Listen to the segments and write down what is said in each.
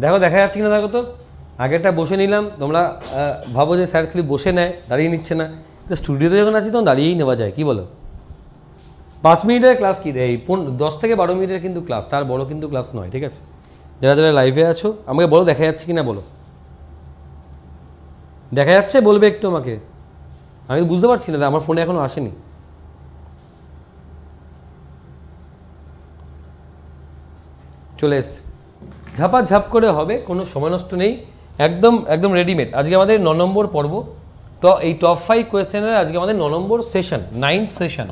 দেখো দেখা যাচ্ছে কিনা দেখো তো, আগেরটা বসে নিলাম, তোমরা ভাবো যে স্যার খালি বসে নেয়, দাঁড়িয়ে নিচ্ছে না। তো স্টুডিওতে যখন আছি তখন দাঁড়িয়েই নেওয়া যায়, কি বলো? 5 মিনিটের ক্লাস কি এই 10 থেকে 12 মিনিটের কিন্তু ক্লাস, তার বড় কিন্তু ক্লাস নয়, ঠিক আছে? যারা যারা লাইভে আছো আমাকে বলো দেখা যাচ্ছে কিনা, বলো দেখা যাচ্ছে, বলবে একটু আমাকে, আমি বুঝতে পারছি না, আমার ফোনে এখনো আসেনি। চলে এসছে, ঝাপাঝাপ করে হবে, কোনো সময় নষ্ট নেই, একদম একদম রেডিমেড। আজকে আমাদের 9 নম্বর পর্ব, তো এই টপ 5 কোয়েশ্চেনের আজকে আমাদের 9 নম্বর সেশন, 9th সেশন।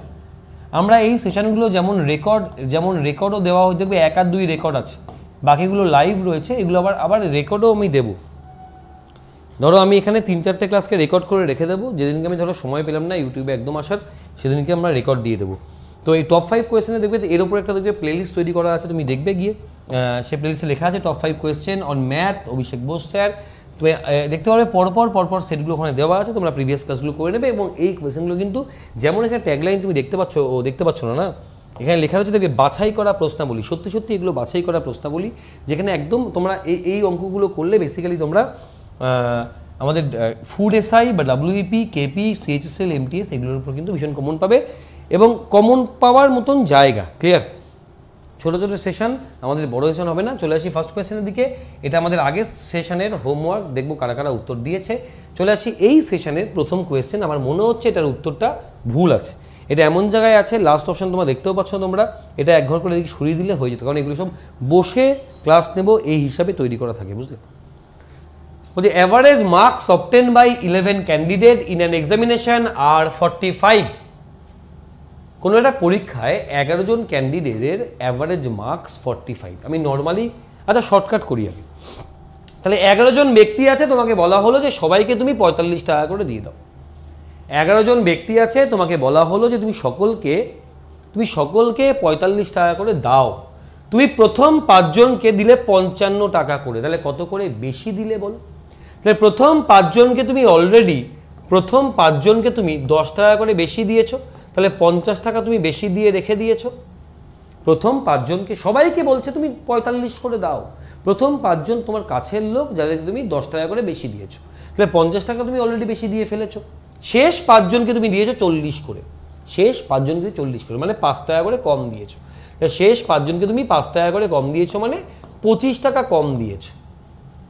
আমরা এই সেশনগুলো যেমন রেকর্ডও দেওয়া হয়ে, দেখবে 1 আর 2 রেকর্ড আছে, বাকিগুলো লাইভ রয়েছে, এগুলো আবার রেকর্ডও আমি দেবো। ধরো আমি এখানে 3-4টে ক্লাসকে রেকর্ড করে রেখে দেবো, যেদিনকে আমি ধরো সময় পেলাম না ইউটিউবে একদম আসার, সেদিনকে আমরা রেকর্ড দিয়ে দেবো। তো এই টপ 5 কোয়েশ্চেনে দেখবে এর উপর একটা দেখবে প্লেলিস্ট তৈরি করা আছে, তুমি দেখবে গিয়ে, সেই প্লেলিস্টে লেখা আছে top 5 question on math Abhishek Bose sir. তো দেখতে পারবে পরপর সেটগুলো ওখানে দেওয়া আছে, তোমরা প্রিভিয়াস ক্লাসগুলো করে নেবে। এবং এই কোয়েশ্চেনগুলো কিন্তু যেমন এখানে ট্যাগলাইন তুমি দেখতে পাচ্ছ না, এখানে লেখা রয়েছে দেখবে বাছাই করা প্রশ্নাবলী। সত্যি সত্যি এগুলো বাছাই করা প্রশ্নাবলী, যেখানে একদম তোমরা এই অঙ্কগুলো করলে বেসিক্যালি তোমরা আমাদের ফুড এসআই বা WEP, KP, CHSL, MTS এগুলোর উপর কিন্তু ভীষণ কমন পাবে, এবং কমন পাওয়ার মতন জায়গা। ক্লিয়ার? ছোটো ছোটো সেশন, আমাদের বড় সেশন হবে না। চলে আসি ফার্স্ট কোয়েশ্চেনের দিকে। এটা আমাদের আগের সেশনের হোমওয়ার্ক, দেখবো কারা কারা উত্তর দিয়েছে। চলে আসি এই সেশনের প্রথম কোয়েশ্চেন। আমার মনে হচ্ছে এটার উত্তরটা ভুল আছে, এটা এমন জায়গায় আছে, লাস্ট অপশন তোমরা দেখতেও পাচ্ছ, তোমরা এটা এক ঘর করে এদিকে সরিয়ে দিলে হয়ে যেত, কারণ এগুলো সব বসে ক্লাস নেব এই হিসাবে তৈরি করা থাকে, বুঝলে? বলছে average marks obtain by 11 candidate in an examination আর 45। কোনো একটা পরীক্ষায় 11 জন ক্যান্ডিডেটের অ্যাভারেজ মার্কস 45। আমি নর্মালি শর্টকাট করি আমি। তাহলে 11 জন ব্যক্তি আছে, তোমাকে বলা হলো যে সবাইকে তুমি 45 টাকা করে দিয়ে দাও। 11 জন ব্যক্তি আছে, তোমাকে বলা হলো যে তুমি সকলকে 45 টাকা করে দাও। তুমি প্রথম 5 জনকে দিলে 55 টাকা করে, তাহলে কত করে বেশি দিলে বলো? তাহলে প্রথম 5 জনকে তুমি অলরেডি 10 টাকা করে বেশি দিয়েছো, তাহলে 50 টাকা তুমি বেশি দিয়ে রেখে দিয়েছো। প্রথম 5 জনকে সবাইকে বলছে তুমি 45 করে দাও, প্রথম 5 জন তোমার কাছের লোক যাদেরকে তুমি 10 টাকা করে বেশি দিয়েছো, তাহলে 50 টাকা তুমি অলরেডি বেশি দিয়ে ফেলেছো। শেষ 5 জনকে তুমি দিয়েছো 40 করে, শেষ 5 জনকে 40 করে, মানে 5 টাকা করে কম দিয়েছো। শেষ 5 জনকে তুমি 5 টাকা করে কম দিয়েছো, মানে 25 টাকা কম দিয়েছো।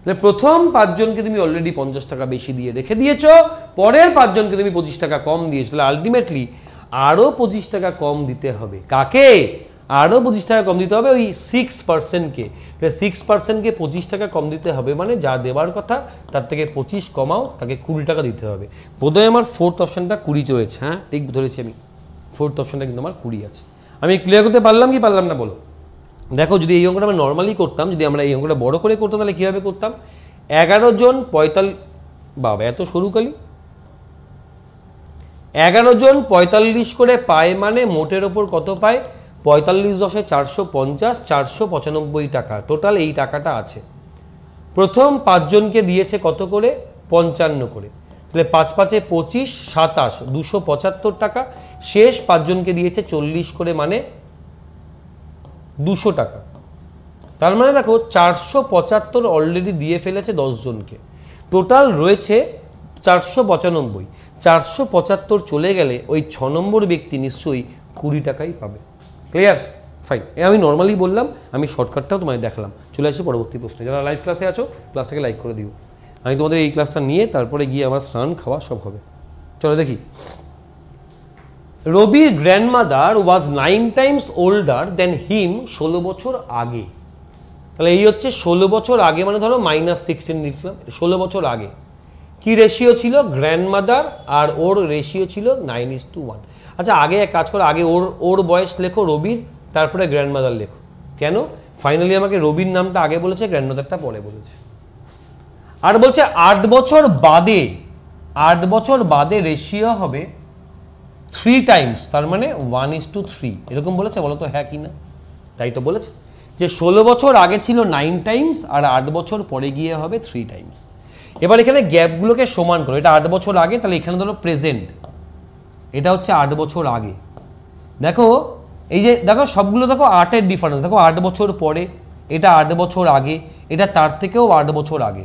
তাহলে প্রথম 5 জনকে তুমি অলরেডি 50 টাকা বেশি দিয়ে রেখে দিয়েছো, পরের 5 জনকে তুমি 25 টাকা কম দিয়েছো, তাহলে আলটিমেটলি আরও 25 টাকা কম দিতে হবে। কাকে? আরও 25 টাকা কম দিতে হবে ওই 6%কে। তাহলে 6%কে 25 টাকা কম দিতে হবে, মানে যা দেওয়ার কথা তার থেকে 25 কমাও, তাকে 20 টাকা দিতে হবে। বোধহয় আমার 4th অপশানটা 20 চলেছে, হ্যাঁ ঠিক ধরেছি আমি, 4th অপশানটা কিন্তু আমার 20 আছে। আমি ক্লিয়ার করতে পারলাম কি পারলাম না বলো? দেখো যদি এই অঙ্কটা আমরা নর্মালি করতাম, যদি আমরা এই অঙ্কটা বড় করে করতাম, তাহলে কীভাবে করতাম? 11 জন 45, বাবা এত সরুকালি, 11 জন 45 করে পায়, মানে মোটের ওপর কত পায়? 45 10 450, 495 টাকা টোটাল এই টাকাটা আছে। প্রথম 5 জনকে দিয়েছে কত করে? 55 করে, তাহলে 5 5 25, 27, 275 টাকা। শেষ 5 জনকে দিয়েছে 40 করে, মানে 200 টাকা। তার মানে দেখো 475 অলরেডি দিয়ে ফেলেছে 10 জনকে, টোটাল রয়েছে 495। 475 চলে গেলে ওই 6 নম্বর ব্যক্তি নিশ্চয়ই 20 টাকাই পাবে। ক্লিয়ার? ফাইন, আমি নর্মালি বললাম, আমি শর্টকাটটাও তোমায় দেখালাম। চলে আসি পরবর্তী প্রশ্নে। যারা লাইভ ক্লাসে আছো ক্লাসটাকে লাইক করে দিও। আমি তোমাদের এই ক্লাসটা নিয়ে তারপরে গিয়ে আমার স্নান খাওয়া সব হবে। চলো দেখি। রবির grandmother was 9 Times older than হিম 16 বছর আগে। তাহলে এই হচ্ছে 16 বছর আগে, মানে ধরো -16 লিখলাম, 16 বছর আগে কি রেশিও ছিল? গ্র্যান্ডমাদার আর ওর রেশিও ছিল 9:1। আচ্ছা আগে এক কাজ করো, আগে ওর বয়স লেখো রবির, তারপরে গ্র্যান্ডমাদার লেখো। কেন? ফাইনালি আমাকে রবির নামটা আগে বলেছে, গ্র্যান্ডমাদারটা পরে বলেছে। আর বলছে 8 বছর বাদে রেশিও হবে 3 টাইমস, তার মানে 1:3 এরকম বলেছে। বলো তো হ্যাঁ কি না? তাই তো বলেছে যে 16 বছর আগে ছিল 9 টাইমস আর 8 বছর পরে গিয়ে হবে 3 টাইমস। এবার এখানে গ্যাপগুলোকে সমান করো, এটা 8 বছর আগে, তাহলে এখানে ধরো প্রেজেন্ট, এটা হচ্ছে 8 বছর আগে। দেখো এই যে দেখো সবগুলো দেখো 8-এর ডিফারেন্স, দেখো 8 বছর পরে, এটা 8 বছর আগে, এটা তার থেকেও 8 বছর আগে।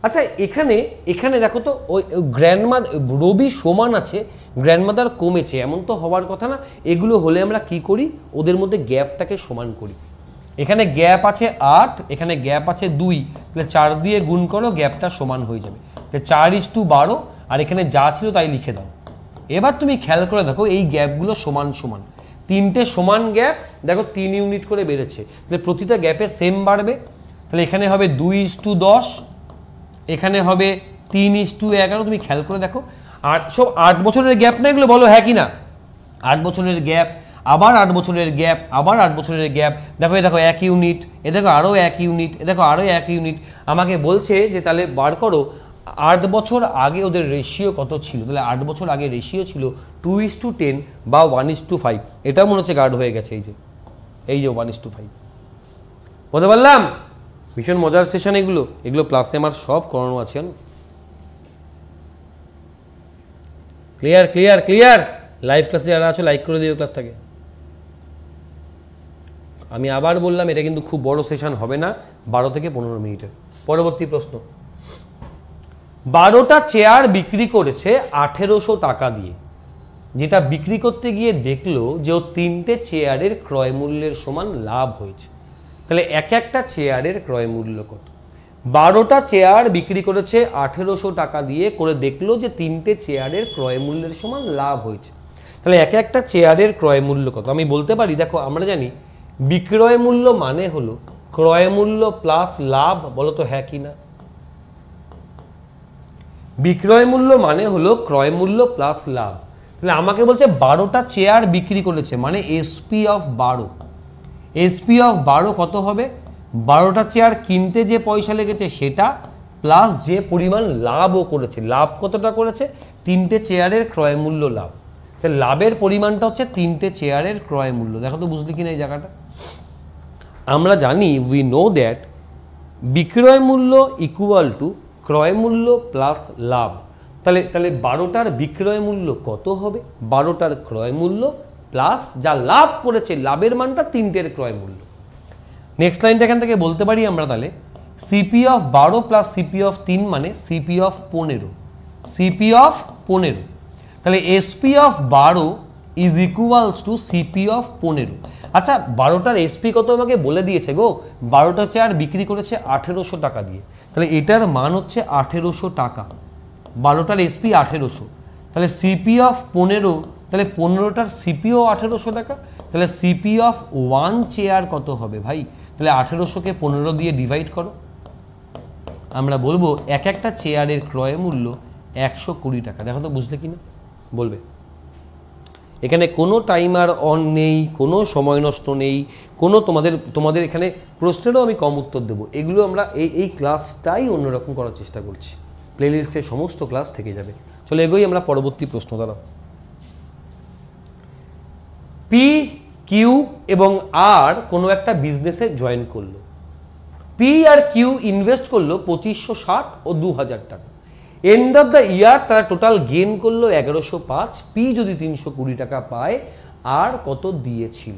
আচ্ছা এখানে এখানে দেখো তো ওই গ্র্যান্ডমাদার রবি সমান আছে, গ্র্যান্ডমাদার কমেছে, এমন তো হওয়ার কথা না। এগুলো হলে আমরা কি করি, ওদের মধ্যে গ্যাপটাকে সমান করি। এখানে গ্যাপ আছে 8, এখানে গ্যাপ আছে 2, তাহলে 4 দিয়ে গুণ করো, গ্যাপটা সমান হয়ে যাবে। তাহলে 4:12, আর এখানে যা ছিল তাই লিখে দাও। এবার তুমি খেয়াল করে দেখো এই গ্যাপগুলো সমান সমান, তিনটে সমান গ্যাপ দেখো 3 ইউনিট করে বেড়েছে, তাহলে প্রতিটা গ্যাপে সেম বাড়বে। তাহলে এখানে হবে 2:10, এখানে হবে 3:11। তুমি খেয়াল করে দেখো, আর সব 8 বছরের গ্যাপ না এগুলো, বলো হ্যাঁ কি না? 8 বছরের গ্যাপ, আবার 8 বছরের গ্যাপ, আবার 8 বছরের গ্যাপ, দেখো এ দেখো 1 ইউনিট, এ দেখো আরও 1 ইউনিট, এ দেখো আরও 1 ইউনিট। আমাকে বলছে যে তাহলে বার করো 8 বছর আগে ওদের রেশিও কত ছিল। তাহলে 8 বছর আগে রেশিও ছিল 2:10 বা 1:5। এটাও মনে হচ্ছে গার্ড হয়ে গেছে, এই যে 1:5। বলতে পারলাম? ভীষণ মজার সেশন এগুলো, এগুলো ক্লাসে আমার সব করানো আছে। Clear clear clear? লাইভ ক্লাসে যারা আছো লাইক করে দিও ক্লাসটাকে। আমি আবার বললাম এটা কিন্তু খুব বড় সেশন হবে না, 12 থেকে 15 মিনিটের। পরবর্তী প্রশ্ন, 12টা চেয়ার বিক্রি করেছে 1800 টাকা দিয়ে, যেটা বিক্রি করতে গিয়ে দেখলো যে ও 3টে চেয়ারের ক্রয় মূল্যের সমান লাভ হয়েছে। তাহলে এক একটা চেয়ারের ক্রয় মূল্য কত? 12টা চেয়ার বিক্রি করেছে 1800 টাকা দিয়ে, করে দেখলো যে 3টে চেয়ারের ক্রয় মূল্যের সমান লাভ হয়েছে। তাহলে এক একটা চেয়ারের ক্রয় মূল্য কত? আমি বলতে পারি, দেখো আমরা জানি বিক্রয় মূল্য মানে হলো ক্রয় মূল্য প্লাস লাভ, বলো তো হ্যাঁ কি না? বিক্রয় মূল্য মানে হলো ক্রয় মূল্য প্লাস লাভ। তাহলে আমাকে বলছে 12টা চেয়ার বিক্রি করেছে, মানে এসপি অফ 12। এসপি অফ 12 কত হবে? 12টা চেয়ার কিনতে যে পয়সা লেগেছে সেটা, প্লাস যে পরিমাণ লাভও করেছে। লাভ কতটা করেছে? 3টে চেয়ারের ক্রয় মূল্য লাভ। তাহলে লাভের পরিমাণটা হচ্ছে 3টে চেয়ারের ক্রয় মূল্য। দেখো তো বুঝলি কিনা এই জায়গাটা? আমরা জানি, উই নো দ্যাট বিক্রয় মূল্য ইকুয়াল টু ক্রয় মূল্য প্লাস লাভ। তাহলে 12টার বিক্রয় মূল্য কত হবে? 12টার ক্রয় মূল্য প্লাস যা লাভ করেছে, লাভের মানটা 3টের ক্রয় মূল্য। নেক্সট লাইনটা এখান থেকে বলতে পারি আমরা, তাহলে CP of 12 plus CP of 3 মানে সিপি অফ 15। সিপি অফ 15, তাহলে SP of 12 is equals to CP of 15। আচ্ছা 12টার এসপি কত আমাকে বলে দিয়েছে গো, 12টা চেয়ার বিক্রি করেছে 1800 টাকা দিয়ে, তাহলে এটার মান হচ্ছে 1800 টাকা। 12টার এসপি 1800, তাহলে সিপি অফ 15, তাহলে 15টার সিপিও 1800 টাকা। তাহলে সিপি অফ 1 চেয়ার কত হবে ভাই? তাহলে 1800কে 15 দিয়ে ডিভাইড করো, আমরা বলবো এক একটা চেয়ারের ক্রয় মূল্য 120 টাকা। দেখো তো বুঝলে কিনা, বলবে। এখানে কোনো টাইমার অন নেই, কোনো সময় নষ্ট নেই, কোনো তোমাদের এখানে প্রশ্নেরও আমি কম উত্তর দেবো। এগুলো আমরা এই ক্লাসটাই অন্যরকম করার চেষ্টা করছি, প্লেলিস্টে সমস্ত ক্লাস থেকে যাবে। চলো এগোই আমরা পরবর্তী প্রশ্ন। দ্বারা পি, কিউ এবং আর কোনো একটা বিজনেসে জয়েন করলো। পি আর কিউ ইনভেস্ট করলো 2560 ও 2000 টাকা। এন্ড অফ দ্য ইয়ার তারা টোটাল গেন করলো 1105। পি যদি 320 টাকা পায়, আর কত দিয়েছিল?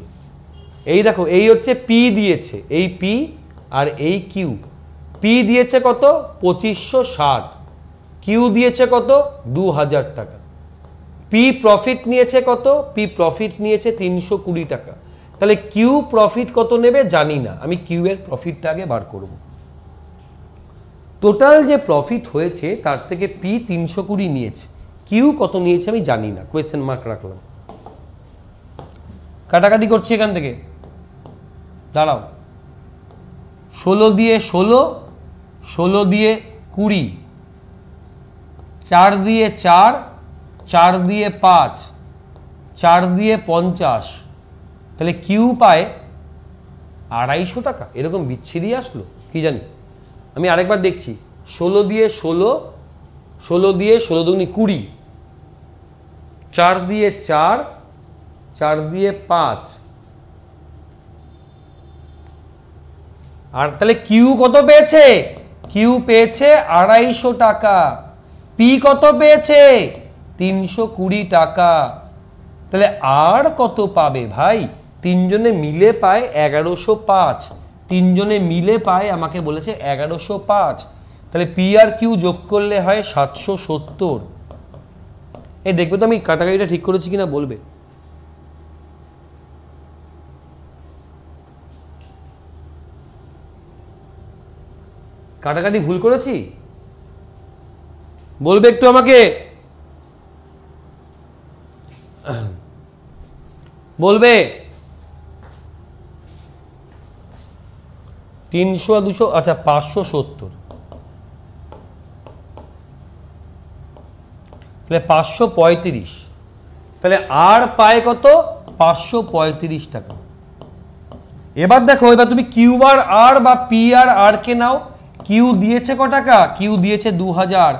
এই দেখো, এই হচ্ছে পি দিয়েছে, এই পি আর এই কিউ। পি দিয়েছে কত? 2560। কিউ দিয়েছে কত? 2000 টাকা। পি প্রফিট নিয়েছে কত? পি প্রফিট নিয়েছে 320 টাকা। তাহলে কিউ প্রফিট কত নেবে জানি না, আমি কিউ এর প্রফিটটা আগে বার করব। টোটাল যে প্রফিট হয়েছে তার থেকে পি 320 নিয়েছে, কিউ কত নিয়েছে আমি জানি না, কোয়েশ্চেন মার্ক রাখলাম। কাটাকাটি করছি এখান থেকে, দাঁড়াও। 16 দিয়ে 16, 16 দিয়ে 20, 4 দিয়ে 4, 4 দিয়ে 5, 4 দিয়ে 50। তাহলে কিউ পায় 250 টাকা। এরকম বিচ্ছিরি আসলো কি জানি, আমি আরেকবার দেখছি। 16 দিয়ে 16, 16 দিয়ে 16 দুগুনি 20, 4 দিয়ে 4, 4 দিয়ে 5, আর তাহলে কিউ কত পেয়েছে? কিউ পেয়েছে 250 টাকা। পি কত পেয়েছে? 320 টাকা। তাহলে আর কত পাবে ভাই? তিনজনে মিলে পায় 1105। তিনজনে মিলে পায় আমাকে বলেছে 1105। তাহলে পি আর কিউ যোগ করলে হয় 770। এই দেখবে তো আমি কাটাকাটিটা ঠিক করেছি কিনা বলবে। কাটাকাটি ভুল করেছি বলবে একটু আমাকে, বলবে। 300 আর 200, আচ্ছা 570। তাহলে 535। তাহলে আর পায় কত? 535 টাকা। এবার দেখো, এবার তুমি কিউ আর আর বা পি আর আর কে নাও। কিউ দিয়েছে ক টাকা? কিউ দিয়েছে 2000।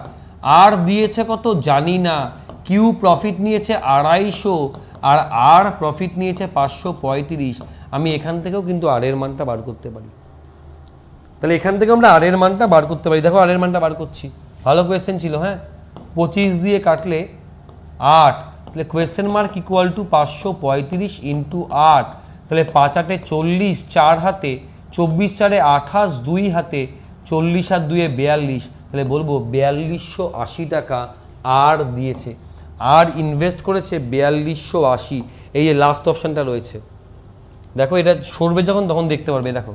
আর দিয়েছে কত জানি না। কিউ প্রফিট নিয়েছে 250 আর আর প্রফিট নিয়েছে 535। আমি এখান থেকেও কিন্তু আর এর মানটা বার করতে পারি। তাহলে এখান থেকে আমরা আর এর মানটা বার করতে পারি। দেখো আর এর মানটা বার করছি। ভালো কোয়েশ্চেন ছিল, হ্যাঁ। 25 দিয়ে কাটলে 8, তাহলে question mark equal to 535 into 8। তাহলে 5 8 40, 4 হাতে 24, 4 28, 2 হাতে 40 আর 2 42। তাহলে বলবো 4280 টাকা আর দিয়েছে। আর ইনভেস্ট করেছে 4280। এই যে লাস্ট অপশানটা রয়েছে, দেখো এটা সরবে যখন তখন দেখতে পারবে। দেখো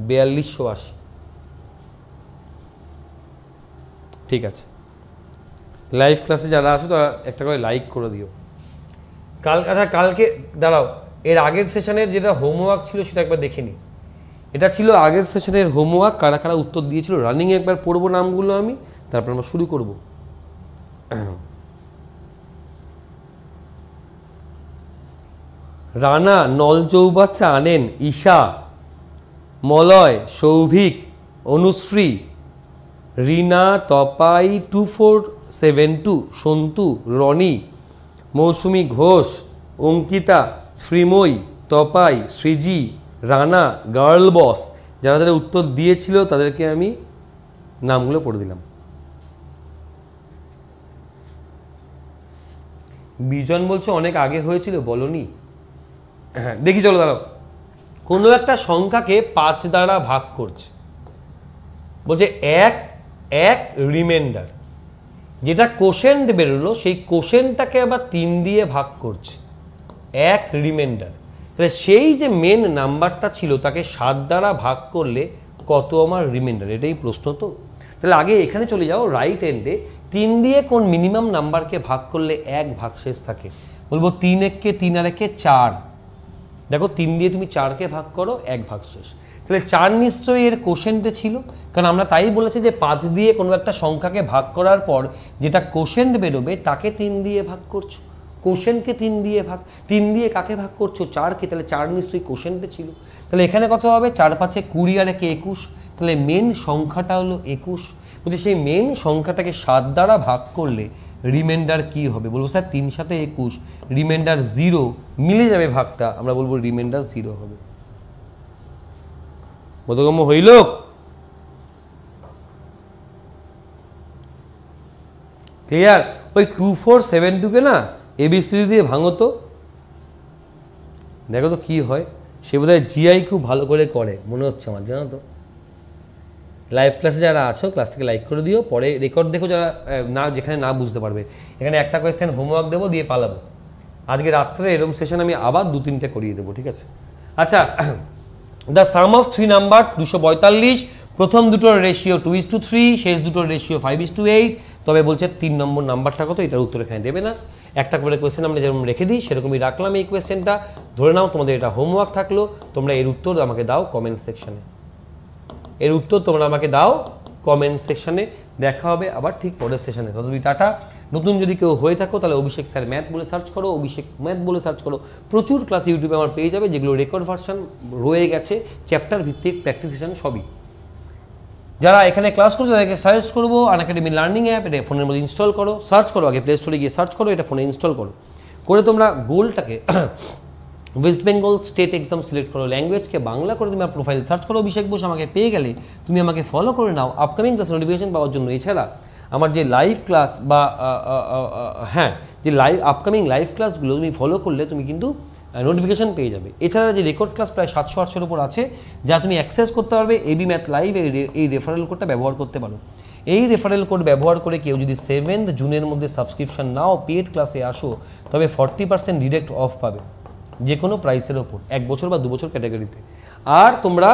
4280। ঠিক আছে, লাইভ ক্লাসে যারা আসো তারা একটা করে লাইক করে দিও। আচ্ছা কালকে দাঁড়াও, এর আগের সেশনের যেটা হোমওয়ার্ক ছিল সেটা একবার দেখে নিই। এটা ছিল আগের সেশনের হোমওয়ার্ক, কারা কারা উত্তর দিয়েছিল। রানিং একবার পড়বো নামগুলো আমি, তারপর আমরা শুরু করব। রানা, নলচৌবাচ্চা আনেন, ঈশা, মলয়, সৌভিক, অনুশ্রী, রিনা, তপাই, 2472, সন্তু, রনি, মৌসুমী ঘোষ, অঙ্কিতা, শ্রীময়ী, তপাই, সৃজি, রানা, গার্ল বস, যারা যারা উত্তর দিয়েছিল তাদেরকে আমি নামগুলো পড়ে দিলাম। বিজন বলছে অনেক আগে হয়েছিল, বলনি। হ্যাঁ দেখি, চলো দাঁড়াও। কোনো একটা সংখ্যাকে 5 দ্বারা ভাগ করছে, বলছে এক রিমাইন্ডার। যেটা কোশেন্ট বেরোলো সেই কোশেন্টটাকে আবার 3 দিয়ে ভাগ করছে, এক রিমাইন্ডার। তাহলে সেই যে মেন নাম্বারটা ছিল তাকে 7 দ্বারা ভাগ করলে কত আমার রিমাইন্ডার, এটাই প্রশ্ন। তো তাহলে আগে এখানে চলে যাও রাইট এন্ডে। 3 দিয়ে কোন মিনিমাম নাম্বারকে ভাগ করলে 1 ভাগশেষ থাকে? বলবো 3 1 3 আর 1 4। দেখো 3 দিয়ে তুমি 4কে ভাগ করো, 1 ভাগশেষ। তাহলে 4 নিশ্চয়ই এর কোশেন্টে ছিল, কারণ আমরা তাই বলেছি যে 5 দিয়ে কোনো একটা সংখ্যাকে ভাগ করার পর যেটা কোশেন্ট বেরোবে তাকে 3 দিয়ে ভাগ করছো। কোশেন্টকে 3 দিয়ে ভাগ, 3 দিয়ে কাকে ভাগ করছো? 4কে। তাহলে 4 নিশ্চয়ই কোশেন্টে ছিল। তাহলে এখানে কত হবে? 4 5 20 আর 1 21। তাহলে মেন সংখ্যাটা হলো 21। বলছি সেই মেন সংখ্যাটাকে 7 দ্বারা ভাগ করলে রিমাইন্ডার কি হবে? বলবো স্যার 3 7 21, রিমাইন্ডার 0, মিলে যাবে ভাগটা, আমরা বলবো রিমাইন্ডার 0 হবে। বোধগম্য হইল? ক্লিয়ার? ওই 2472 না এবিসিডি দিয়ে ভাঙো তো, দেখো তো কি হয়। সে বোধহয় জিআই খুব ভালো করে করে মনে হচ্ছে আমার, জানো তো। লাইভ ক্লাসে যারা আছো ক্লাসটাকে লাইক করে দিও, পরে রেকর্ড দেখো যারা না, যেখানে না বুঝতে পারবে। এখানে একটা কোয়েশ্চেন হোমওয়ার্ক দেবো, দিয়ে পালাবো। আজকে রাত্রে এরকম সেশন আমি আবার 2-3টে করিয়ে দেবো, ঠিক আছে? আচ্ছা, দ্য সাম অফ 3 নাম্বার 242, প্রথম দুটোর রেশিও 2:3, শেষ দুটোর রেশিও 5:8। তবে বলছে 3 নম্বর নাম্বারটা কত, এটার উত্তর এখানে দেবে না। একটা করে কোয়েশ্চেন আমরা যেরকম রেখে দিই সেরকমই রাখলাম এই কোয়েশ্চেনটা। ধরে নাও তোমাদের এটা হোমওয়ার্ক থাকলো, তোমরা এর উত্তর আমাকে দাও কমেন্ট সেকশনে। এর উত্তর তোমরা আমাকে দাও কমেন্ট সেকশনে। দেখা হবে আবার ঠিক পরের সেশনে। ততদিন টাটা। নতুন যদি কেউ হয়ে থাকো তাহলে অভিষেক স্যার ম্যাথ বলে সার্চ করো, অভিষেক ম্যাথ বলে সার্চ করো। প্রচুর ক্লাস ইউটিউবে আমার পেয়ে যাবে, যেগুলো রেকর্ড ভার্সন রয়ে গেছে, চ্যাপ্টার ভিত্তিক প্র্যাকটিস সেশন সবই। যারা এখানে ক্লাস করছো তাদেরকে সাজেস্ট করবো আনএকাডেমি লার্নিং অ্যাপ, এটা ফোনের মধ্যে ইনস্টল করো। সার্চ করো, আগে প্লে স্টোরে গিয়ে সার্চ করো, এটা ফোনে ইনস্টল করো। করে তোমরা গোলটাকে West Bengal state exam select করো, ল্যাঙ্গুয়েজকে বাংলা করে তুমি প্রোফাইল সার্চ করো অভিষেক বোস, আমাকে পেয়ে গেলে তুমি আমাকে ফলো করে নাও আপকামিং ক্লাস নোটিফিকেশন পাওয়ার জন্য। এছাড়া আমার যে লাইভ ক্লাস বা হ্যাঁ, যে আপকামিং লাইভ ক্লাসগুলো তুমি ফলো করলে তুমি কিন্তু নোটিফিকেশন পেয়ে যাবে। এছাড়া যে রেকর্ড ক্লাস প্রায় 700-800-র উপর আছে, যা তুমি অ্যাক্সেস করতে পারবে এবি ম্যাথ লাইভ, এই রেফারেল কোডটা ব্যবহার করতে পারো। এই রেফারেল কোড ব্যবহার করে কেউ যদি 7th জুনের মধ্যে সাবস্ক্রিপশন নাও পেড ক্লাসে আসো, তবে 40% ডিরেক্ট অফ পাবে যে কোনো প্রাইসের ওপর, 1 বছর বা 2 বছর ক্যাটাগরিতে। আর তোমরা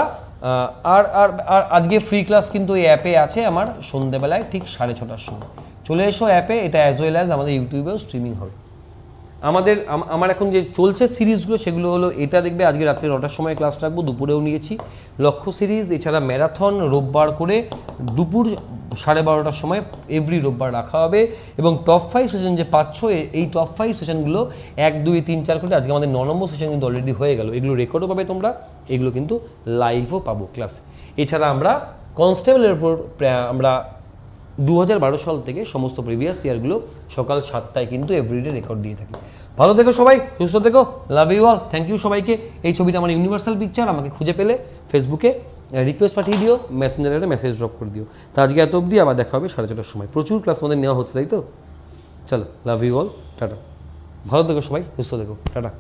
আর আর আর আজকে ফ্রি ক্লাস কিন্তু এই অ্যাপে আছে আমার সন্ধ্যেবেলায় ঠিক 6:30টার সময়। চলে এসো অ্যাপে, এটা অ্যাজ ওয়েল অ্যাজ আমাদের ইউটিউবেও স্ট্রিমিং হবে। আমার এখন যে চলছে সিরিজগুলো সেগুলো হলো, এটা দেখবে আজকে রাত্রে 9টার সময় ক্লাস রাখবো, দুপুরেও নিয়েছি লক্ষ্য সিরিজ, এছাড়া ম্যারাথন রোববার করে দুপুর 12:30টার সময় এভরি রোববার রাখা হবে। এবং টপ 5 সেশন যে পাচ্ছ, এই টপ 5 সেশনগুলো 1, 2, 3, 4 করে আজকে আমাদের 9 নম্বর সেশন কিন্তু অলরেডি হয়ে গেল। এগুলো রেকর্ডও পাবে তোমরা, এগুলো কিন্তু লাইভও পাবো ক্লাসে। এছাড়া আমরা কনস্টেবলের উপর আমরা 2012 সাল থেকে সমস্ত প্রিভিয়াস ইয়ারগুলো সকাল 7টায় কিন্তু এভরিডে রেকর্ড দিয়ে থাকি। ভালো থেকো সবাই, সুস্থ থেকো, love you all, thank you সবাইকে। এই ছবিটা আমার ইউনিভার্সাল পিকচার, আমাকে খুঁজে পেলে ফেসবুকে রিকোয়েস্ট পাঠিয়ে দিও, মেসেঞ্জারে মেসেজ ড্রপ করে দিও। তা আজকে এত অবধি, আবার দেখা হবে 4:30টার সময়। প্রচুর ক্লাস আমাদের নেওয়া হচ্ছে, তাই তো? চলো, লাভ ইউ অল, টাটা। ভালো থেকো সবাই, সুস্থ থেকো, টাটা।